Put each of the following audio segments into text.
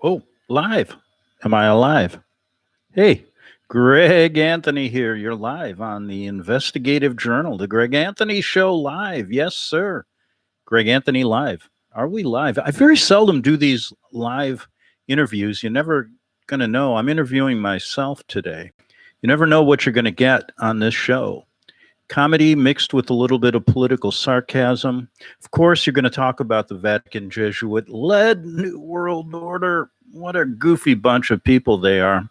Oh, live. Am I alive? Hey, Greg Anthony here. You're live on the Investigative Journal, the Greg Anthony Show live. Yes, sir. Greg Anthony live. Are we live? I very seldom do these live interviews. You're never going to know. I'm interviewing myself today. You never know what you're going to get on this show. Comedy mixed with a little bit of political sarcasm. Of course, you're going to talk about the Vatican Jesuit led New World Order. What a goofy bunch of people they are.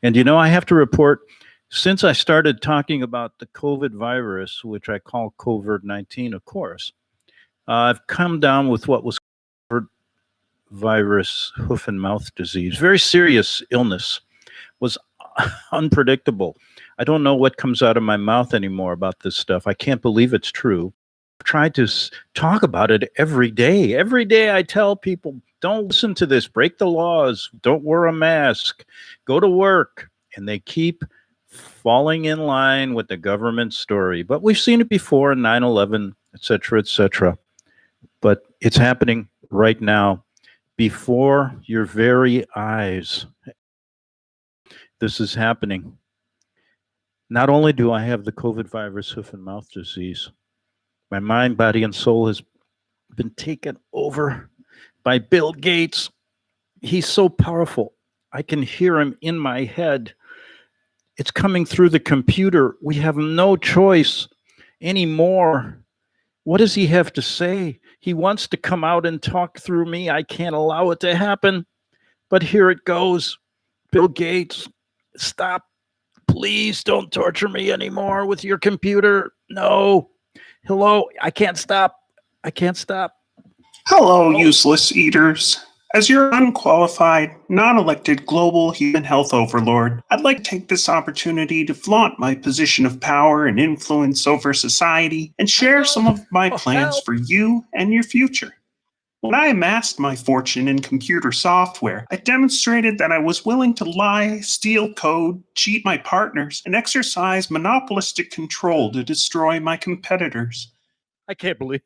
And I have to report, since I started talking about the COVID virus, which I call COVID 19, of course, I've come down with what was COVID virus hoof and mouth disease. Very serious illness, was unpredictable. I don't know what comes out of my mouth anymore about this stuff. I can't believe it's true. I've tried to talk about it every day. Every day I tell people, don't listen to this, break the laws, don't wear a mask, go to work. And they keep falling in line with the government story. But we've seen it before in 9/11, et cetera, et cetera. But it's happening right now before your very eyes. This is happening. Not only do I have the COVID virus hoof and mouth disease, my mind, body, and soul has been taken over by Bill Gates. He's so powerful. I can hear him in my head. It's coming through the computer. We have no choice anymore. What does he have to say? He wants to come out and talk through me. I can't allow it to happen. But here it goes. Bill Gates, stop. Please don't torture me anymore with your computer. No. Hello. I can't stop. I can't stop. Hello, useless eaters. As your unqualified, non-elected global human health overlord, I'd like to take this opportunity to flaunt my position of power and influence over society and share some of my plans for you and your future. When I amassed my fortune in computer software, I demonstrated that I was willing to lie, steal code, cheat my partners, and exercise monopolistic control to destroy my competitors. I can't believe.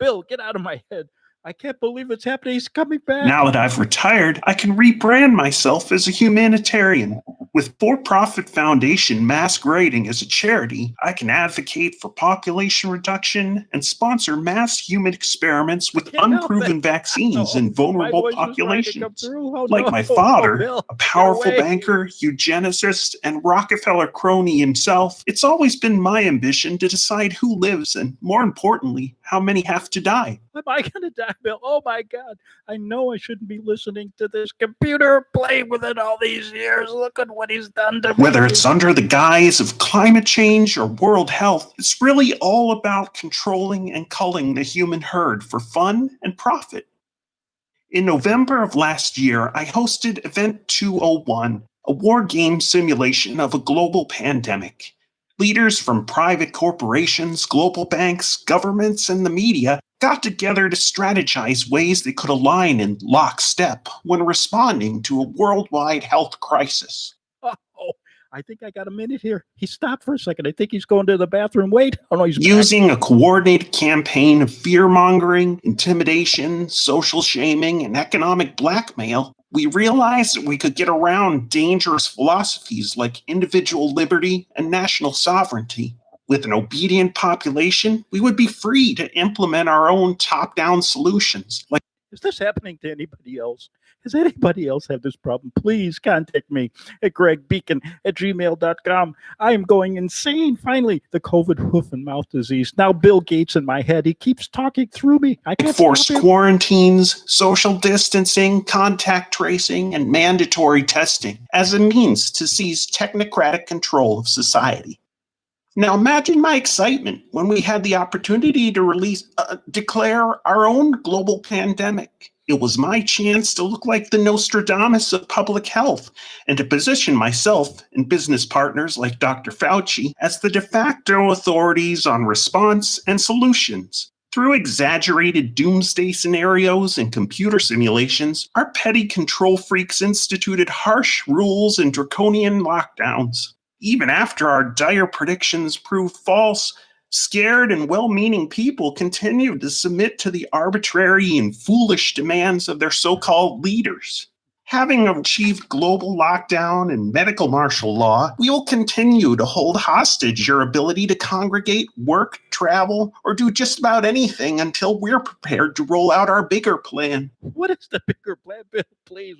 Bill, get out of my head. I can't believe it's happening. He's coming back. Now that I've retired, I can rebrand myself as a humanitarian. With For-Profit Foundation masquerading as a charity, I can advocate for population reduction and sponsor mass human experiments with unproven vaccines in vulnerable populations. Like my father, a powerful banker, eugenicist, and Rockefeller crony himself, it's always been my ambition to decide who lives and, more importantly, how many have to die. Am I going to die, Bill? Oh my God. I know I shouldn't be listening to this computer playing with it all these years. Look at what he's done to me. Whether it's under the guise of climate change or world health, it's really all about controlling and culling the human herd for fun and profit. In November of last year, I hosted Event 201, a war game simulation of a global pandemic. Leaders from private corporations, global banks, governments, and the media got together to strategize ways they could align in lockstep when responding to a worldwide health crisis. Oh, I think I got a minute here. He stopped for a second. I think he's going to the bathroom. Wait. Oh, no, he's using a coordinated campaign of fear-mongering, intimidation, social shaming, and economic blackmail, we realized that we could get around dangerous philosophies like individual liberty and national sovereignty. With an obedient population, we would be free to implement our own top-down solutions. Is this happening to anybody else? Does anybody else have this problem? Please contact me at gregbeacon@gmail.com. I am going insane. Finally, the COVID hoof and mouth disease. Now Bill Gates in my head. He keeps talking through me. I can't forced quarantines, social distancing, contact tracing, and mandatory testing as a means to seize technocratic control of society. Now imagine my excitement when we had the opportunity to declare our own global pandemic. It was my chance to look like the Nostradamus of public health and to position myself and business partners like Dr. Fauci as the de facto authorities on response and solutions. Through exaggerated doomsday scenarios and computer simulations, our petty control freaks instituted harsh rules and draconian lockdowns. Even after our dire predictions proved false, scared and well-meaning people continued to submit to the arbitrary and foolish demands of their so-called leaders. Having achieved global lockdown and medical martial law, we will continue to hold hostage your ability to congregate, work, travel, or do just about anything until we're prepared to roll out our bigger plan. What is the bigger plan, Bill? Please,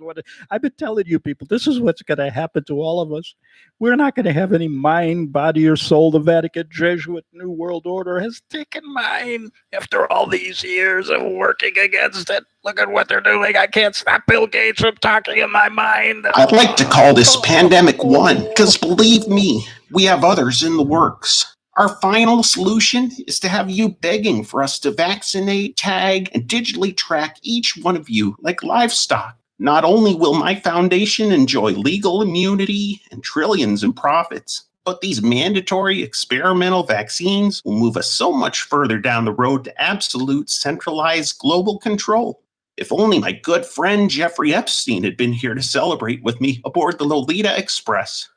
I've been telling you people, this is what's going to happen to all of us. We're not going to have any mind, body, or soul. The Vatican Jesuit New World Order has taken mine after all these years of working against it. Look at what they're doing. I can't stop Bill Gates from talking in my mind. I'd like to call this Pandemic 1, because believe me, we have others in the works. Our final solution is to have you begging for us to vaccinate, tag, and digitally track each one of you like livestock. Not only will my foundation enjoy legal immunity and trillions in profits, but these mandatory experimental vaccines will move us so much further down the road to absolute centralized global control. If only my good friend Jeffrey Epstein had been here to celebrate with me aboard the Lolita Express.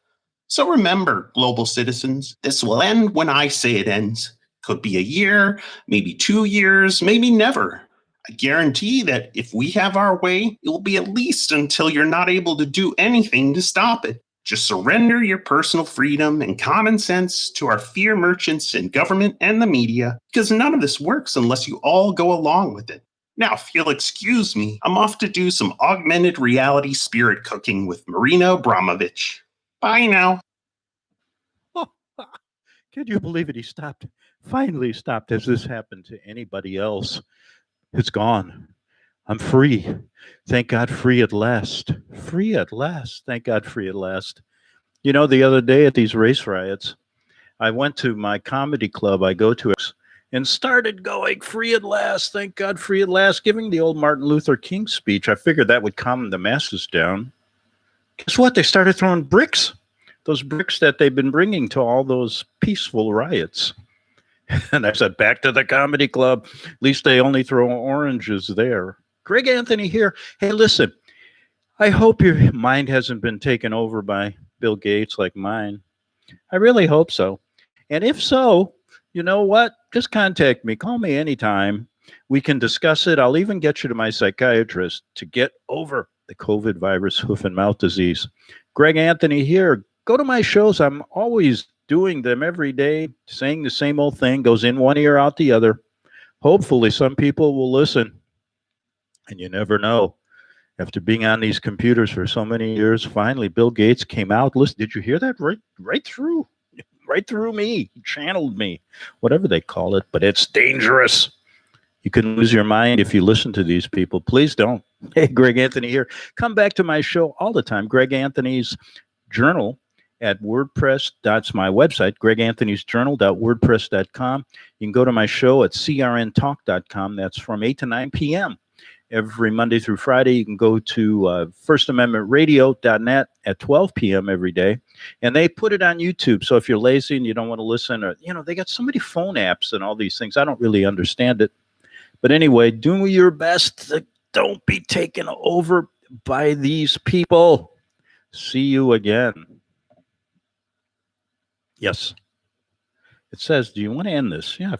So remember, global citizens, this will end when I say it ends. Could be a year, maybe 2 years, maybe never. I guarantee that if we have our way, it will be at least until you're not able to do anything to stop it. Just surrender your personal freedom and common sense to our fear merchants in government and the media, because none of this works unless you all go along with it. Now, if you'll excuse me, I'm off to do some augmented reality spirit cooking with Marina Abramovich. Bye now. Oh, can you believe it? He stopped. Finally stopped. Has this happened to anybody else? It's gone. I'm free. Thank God, free at last. Free at last. Thank God, free at last. You know, the other day at these race riots, I went to my comedy club I go to and started going free at last. Thank God, free at last, giving the old Martin Luther King speech. I figured that would calm the masses down. Guess what? They started throwing bricks, those bricks that they've been bringing to all those peaceful riots. And I said, back to the comedy club. At least they only throw oranges there. Greg Anthony here. Hey, listen, I hope your mind hasn't been taken over by Bill Gates like mine. I really hope so. And if so, you know what? Just contact me. Call me anytime. We can discuss it. I'll even get you to my psychiatrist to get over the COVID virus, hoof and mouth disease. Greg Anthony here. Go to my shows. I'm always doing them every day, saying the same old thing, goes in one ear, out the other. Hopefully some people will listen. And you never know. After being on these computers for so many years, finally Bill Gates came out. Listen, did you hear that? Right through me. He channeled me, whatever they call it, but it's dangerous. You can lose your mind if you listen to these people. Please don't. Hey, Greg Anthony here. Come back to my show all the time. Greg Anthony's Journal at WordPress. That's my website, greganthonysjournal.wordpress.com. You can go to my show at crntalk.com. That's from 8 to 9 p.m. every Monday through Friday. You can go to firstamendmentradio.net at 12 p.m. every day. And they put it on YouTube. So if you're lazy and you don't want to listen, or, they got so many phone apps and all these things. I don't really understand it. But anyway, do your best to don't be taken over by these people. See you again. Yes. It says, do you want to end this? Yeah,